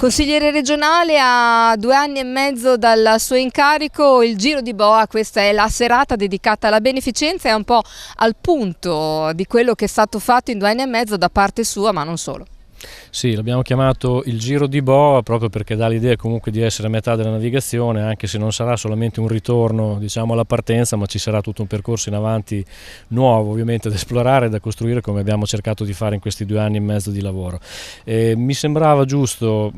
Consigliere regionale a 2 anni e mezzo dal suo incarico, il Giro di Boa, questa è la serata dedicata alla beneficenza, è un po' al punto di quello che è stato fatto in 2 anni e mezzo da parte sua, ma non solo. Sì, l'abbiamo chiamato il Giro di Boa proprio perché dà l'idea comunque di essere a metà della navigazione, anche se non sarà solamente un ritorno, diciamo, alla partenza, ma ci sarà tutto un percorso in avanti nuovo, ovviamente, da esplorare e da costruire, come abbiamo cercato di fare in questi 2 anni e mezzo di lavoro. Mi sembrava giusto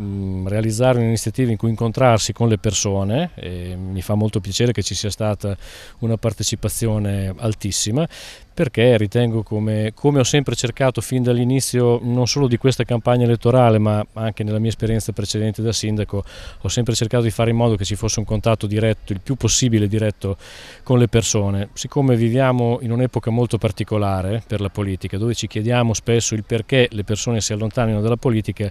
realizzare un'iniziativa in cui incontrarsi con le persone, e mi fa molto piacere che ci sia stata una partecipazione altissima, perché ritengo, come ho sempre cercato fin dall'inizio, non solo di questa campagna elettorale ma anche nella mia esperienza precedente da sindaco, ho sempre cercato di fare in modo che ci fosse un contatto diretto, il più possibile diretto, con le persone. Siccome viviamo in un'epoca molto particolare per la politica, dove ci chiediamo spesso il perché le persone si allontanino dalla politica,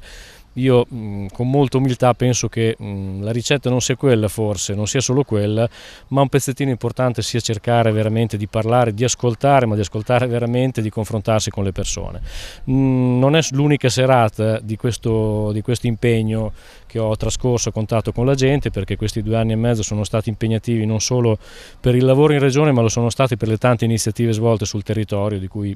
io con molta umiltà penso che la ricetta non sia quella, forse non sia solo quella, ma un pezzettino importante sia cercare veramente di parlare, di ascoltare, ma di ascoltare veramente, di confrontarsi con le persone. Non è l'unica serata di questo impegno che ho trascorso a contatto con la gente, perché questi 2 anni e mezzo sono stati impegnativi non solo per il lavoro in regione, ma lo sono stati per le tante iniziative svolte sul territorio, di cui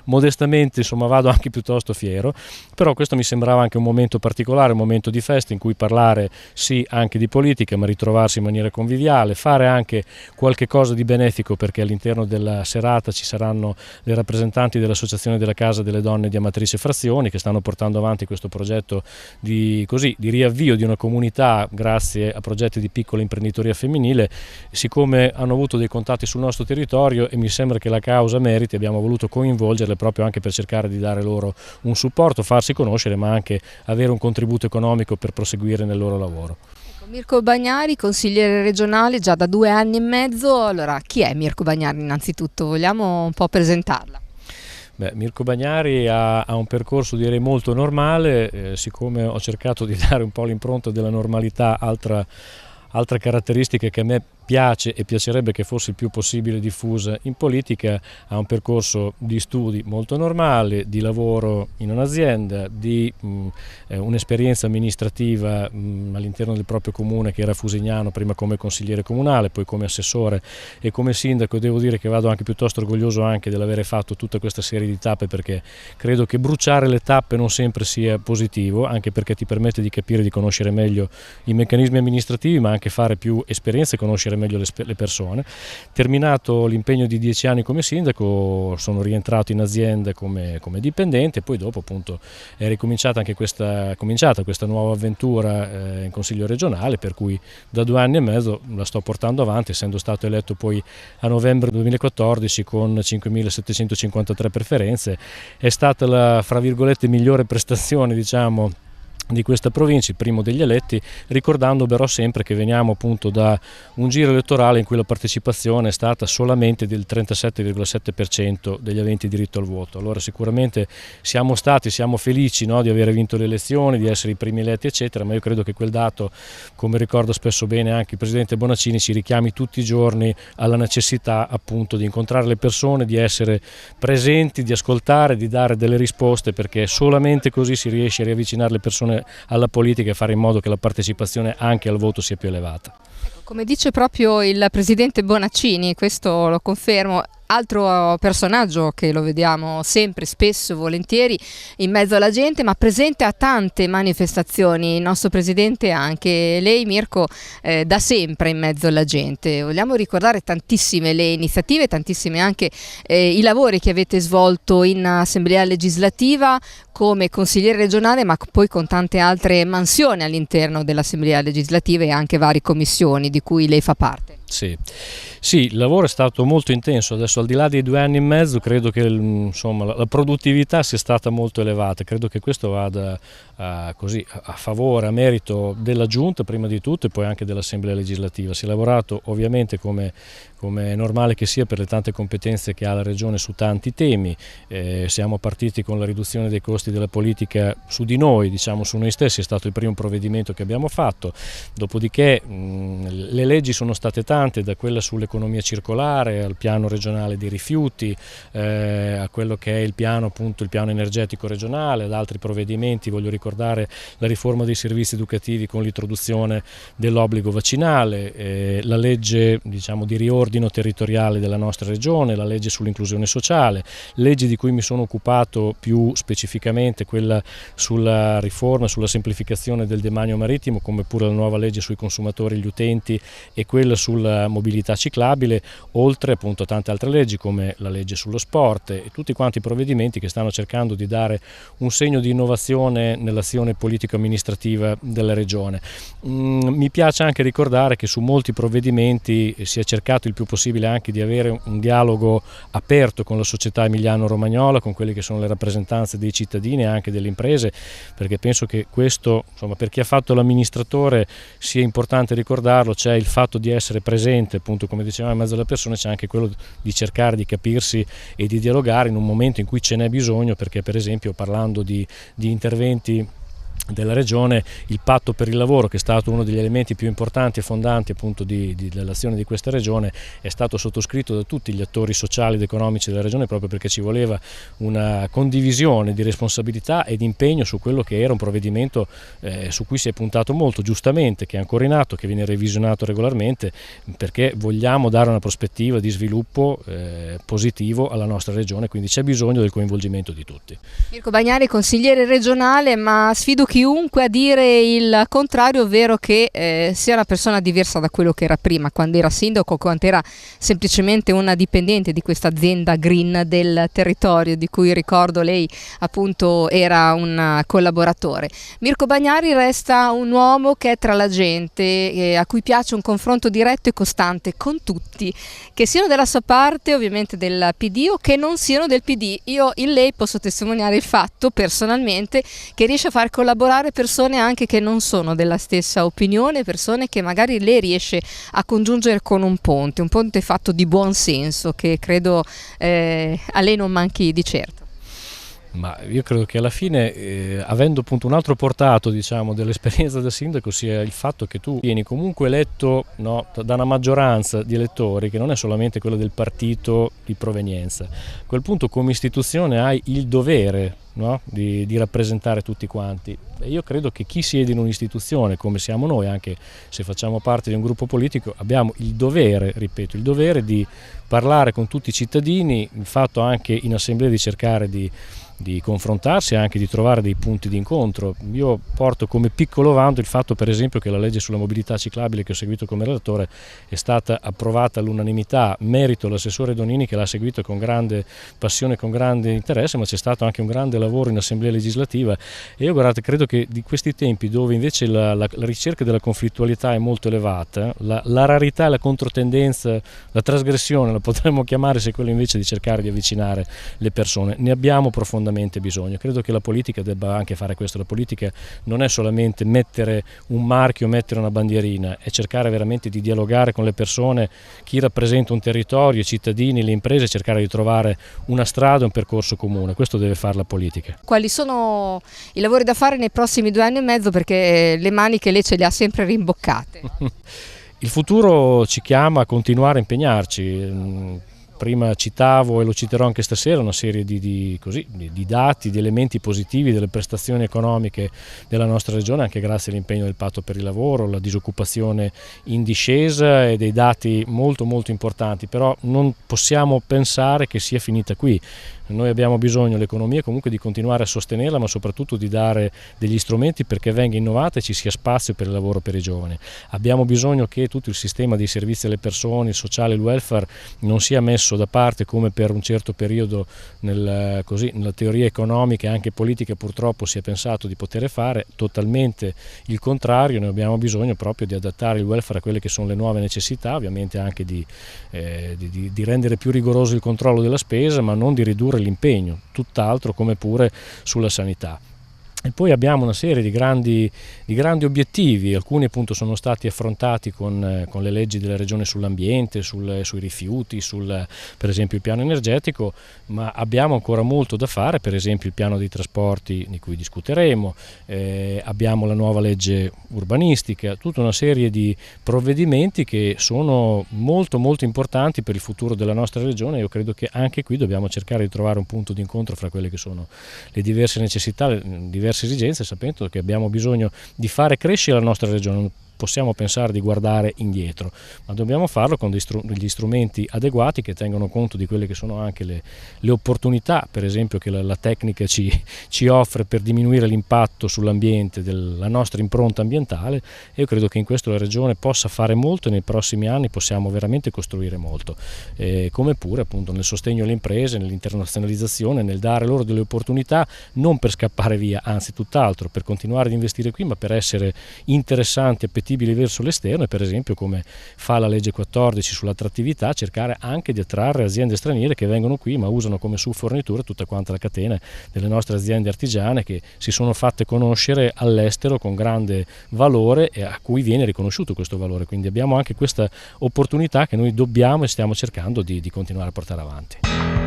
modestamente vado anche piuttosto fiero. Però questo mi sembrava anche un momento particolare, un momento di festa in cui parlare sì anche di politica, ma ritrovarsi in maniera conviviale, fare anche qualche cosa di benefico, perché all'interno della serata ci saranno le rappresentanti dell'Associazione della Casa delle Donne di Amatrice Frazioni, che stanno portando avanti questo progetto di riavvio di una comunità grazie a progetti di piccola imprenditoria femminile. Siccome hanno avuto dei contatti sul nostro territorio e mi sembra che la causa meriti, abbiamo voluto coinvolgerle proprio anche per cercare di dare loro un supporto, farsi conoscere, ma anche avere un contributo economico per proseguire nel loro lavoro. Mirko Bagnari, consigliere regionale già da 2 anni e mezzo. Allora, chi è Mirko Bagnari innanzitutto? Vogliamo un po' presentarla? Mirko Bagnari ha un percorso, direi, molto normale, siccome ho cercato di dare un po' l'impronta della normalità, altra caratteristica che a me piace e piacerebbe che fosse il più possibile diffusa in politica. Ha un percorso di studi molto normale, di lavoro in un'azienda, di un'esperienza amministrativa all'interno del proprio comune, che era Fusignano, prima come consigliere comunale, poi come assessore e come sindaco. Devo dire che vado anche piuttosto orgoglioso anche dell'avere fatto tutta questa serie di tappe, perché credo che bruciare le tappe non sempre sia positivo, anche perché ti permette di capire, di conoscere meglio i meccanismi amministrativi, ma anche fare più esperienze e conoscere meglio le persone. Terminato l'impegno di 10 anni come sindaco, sono rientrato in azienda come dipendente, e poi dopo appunto è ricominciata anche questa nuova avventura in consiglio regionale, per cui da 2 anni e mezzo la sto portando avanti, essendo stato eletto poi a novembre 2014 con 5.753 preferenze. È stata la, fra virgolette, migliore prestazione, diciamo, di questa provincia, il primo degli eletti, ricordando però sempre che veniamo appunto da un giro elettorale in cui la partecipazione è stata solamente del 37,7% degli aventi diritto al voto. Allora sicuramente siamo felici, no, di aver vinto le elezioni, di essere i primi eletti eccetera, ma io credo che quel dato, come ricorda spesso bene anche il Presidente Bonaccini, ci richiami tutti i giorni alla necessità appunto di incontrare le persone, di essere presenti, di ascoltare, di dare delle risposte, perché solamente così si riesce a riavvicinare le persone alla politica e fare in modo che la partecipazione anche al voto sia più elevata. Come dice proprio il Presidente Bonaccini, questo lo confermo, altro personaggio che lo vediamo sempre, spesso, volentieri in mezzo alla gente, ma presente a tante manifestazioni. Il nostro Presidente, anche lei Mirko, da sempre in mezzo alla gente. Vogliamo ricordare tantissime le iniziative, tantissime anche i lavori che avete svolto in Assemblea Legislativa come consigliere regionale, ma poi con tante altre mansioni all'interno dell'Assemblea Legislativa e anche varie commissioni di cui lei fa parte. Sì, il lavoro è stato molto intenso. Adesso, al di là dei 2 anni e mezzo, credo che la produttività sia stata molto elevata. Credo che questo vada a favore, a merito della Giunta prima di tutto e poi anche dell'Assemblea Legislativa. Si è lavorato ovviamente, come è normale che sia, per le tante competenze che ha la Regione su tanti temi. Siamo partiti con la riduzione dei costi della politica su di noi, diciamo su noi stessi, è stato il primo provvedimento che abbiamo fatto. Dopodiché le leggi sono state tante, importante, da quella sull'economia circolare al piano regionale dei rifiuti, a quello che è il piano, appunto, il piano energetico regionale, ad altri provvedimenti. Voglio ricordare la riforma dei servizi educativi con l'introduzione dell'obbligo vaccinale, la legge, diciamo, di riordino territoriale della nostra regione, la legge sull'inclusione sociale, leggi di cui mi sono occupato più specificamente, quella sulla riforma, sulla semplificazione del demanio marittimo, come pure la nuova legge sui consumatori e gli utenti e quella sulla mobilità ciclabile, oltre appunto a tante altre leggi come la legge sullo sport e tutti quanti i provvedimenti che stanno cercando di dare un segno di innovazione nell'azione politico-amministrativa della regione. Mi piace anche ricordare che su molti provvedimenti si è cercato il più possibile anche di avere un dialogo aperto con la società emiliano-romagnola, con quelle che sono le rappresentanze dei cittadini e anche delle imprese, perché penso che questo, insomma, per chi ha fatto l'amministratore sia importante ricordarlo. C'è il fatto di essere presente, appunto, come dicevamo, in mezzo alle persone, c'è anche quello di cercare di capirsi e di dialogare in un momento in cui ce n'è bisogno, perché per esempio parlando di interventi della regione, il patto per il lavoro, che è stato uno degli elementi più importanti e fondanti appunto dell'azione di questa regione, è stato sottoscritto da tutti gli attori sociali ed economici della regione, proprio perché ci voleva una condivisione di responsabilità ed impegno su quello che era un provvedimento su cui si è puntato molto, giustamente, che è ancora in atto, che viene revisionato regolarmente, perché vogliamo dare una prospettiva di sviluppo positivo alla nostra regione, quindi c'è bisogno del coinvolgimento di tutti. Mirko Bagnari, consigliere regionale, ma sfido chiunque a dire il contrario, ovvero che sia una persona diversa da quello che era prima, quando era sindaco, quando era semplicemente una dipendente di questa azienda green del territorio, di cui ricordo lei appunto era un collaboratore. Mirko Bagnari resta un uomo che è tra la gente, a cui piace un confronto diretto e costante con tutti, che siano della sua parte, ovviamente del PD, o che non siano del PD. Io in lei posso testimoniare il fatto personalmente che riesce a far collaborare persone anche che non sono della stessa opinione, persone che magari lei riesce a congiungere con un ponte fatto di buon senso, che credo a lei non manchi di certo. Ma io credo che alla fine, avendo appunto un altro portato, diciamo, dell'esperienza del sindaco, sia il fatto che tu vieni comunque eletto, no, da una maggioranza di elettori che non è solamente quella del partito di provenienza. A quel punto come istituzione hai il dovere, no, di rappresentare tutti quanti. E io credo che chi siede in un'istituzione, come siamo noi, anche se facciamo parte di un gruppo politico, abbiamo il dovere, ripeto, il dovere di parlare con tutti i cittadini, il fatto anche in assemblea di cercare di confrontarsi e anche di trovare dei punti di incontro. Io porto come piccolo vanto il fatto, per esempio, che la legge sulla mobilità ciclabile, che ho seguito come relatore, è stata approvata all'unanimità, merito l'assessore Donini che l'ha seguito con grande passione e con grande interesse, ma c'è stato anche un grande lavoro in assemblea legislativa. E io, guardate, credo che di questi tempi dove invece la ricerca della conflittualità è molto elevata, la rarità e la controtendenza, la trasgressione la potremmo chiamare, se quello invece di cercare di avvicinare le persone, ne abbiamo profondamente bisogno. Credo che la politica debba anche fare questo. La politica non è solamente mettere un marchio, mettere una bandierina, è cercare veramente di dialogare con le persone, chi rappresenta un territorio, i cittadini, le imprese, cercare di trovare una strada, un percorso comune. Questo deve fare la politica. Quali sono i lavori da fare nei prossimi 2 anni e mezzo, perché le maniche lei ce le ha sempre rimboccate? Il futuro ci chiama a continuare a impegnarci. Prima citavo, e lo citerò anche stasera, una serie di dati, di elementi positivi delle prestazioni economiche della nostra regione, anche grazie all'impegno del patto per il lavoro, la disoccupazione in discesa e dei dati molto molto importanti, però non possiamo pensare che sia finita qui. Noi abbiamo bisogno, l'economia, comunque, di continuare a sostenerla, ma soprattutto di dare degli strumenti perché venga innovata e ci sia spazio per il lavoro per i giovani. Abbiamo bisogno che tutto il sistema dei servizi alle persone, il sociale, il welfare, non sia messo da parte come per un certo periodo nella teoria economica e anche politica purtroppo si è pensato di poter fare. Totalmente il contrario. Noi abbiamo bisogno proprio di adattare il welfare a quelle che sono le nuove necessità, ovviamente anche di rendere più rigoroso il controllo della spesa, ma non di ridurre l'impegno, tutt'altro, come pure sulla sanità. E poi abbiamo una serie di grandi obiettivi, alcuni appunto sono stati affrontati con le leggi della Regione sull'ambiente, sui rifiuti, per esempio il piano energetico, ma abbiamo ancora molto da fare, per esempio il piano dei trasporti di cui discuteremo, abbiamo la nuova legge urbanistica, tutta una serie di provvedimenti che sono molto molto importanti per il futuro della nostra regione. Io credo che anche qui dobbiamo cercare di trovare un punto di incontro fra quelle che sono le diverse necessità, le diverse esigenze, sapendo che abbiamo bisogno di fare crescere la nostra regione. Non possiamo pensare di guardare indietro, ma dobbiamo farlo con degli strumenti adeguati che tengano conto di quelle che sono anche le opportunità, per esempio, che la tecnica ci offre per diminuire l'impatto sull'ambiente della nostra impronta ambientale. E io credo che in questo la regione possa fare molto e nei prossimi anni possiamo veramente costruire molto, come pure appunto nel sostegno alle imprese, nell'internazionalizzazione, nel dare loro delle opportunità, non per scappare via, anzi tutt'altro, per continuare ad investire qui, ma per essere interessanti, appetibili verso l'esterno, e per esempio, come fa la legge 14 sull'attrattività, cercare anche di attrarre aziende straniere che vengono qui ma usano come subfornitura tutta quanta la catena delle nostre aziende artigiane, che si sono fatte conoscere all'estero con grande valore e a cui viene riconosciuto questo valore. Quindi abbiamo anche questa opportunità che noi dobbiamo e stiamo cercando di continuare a portare avanti.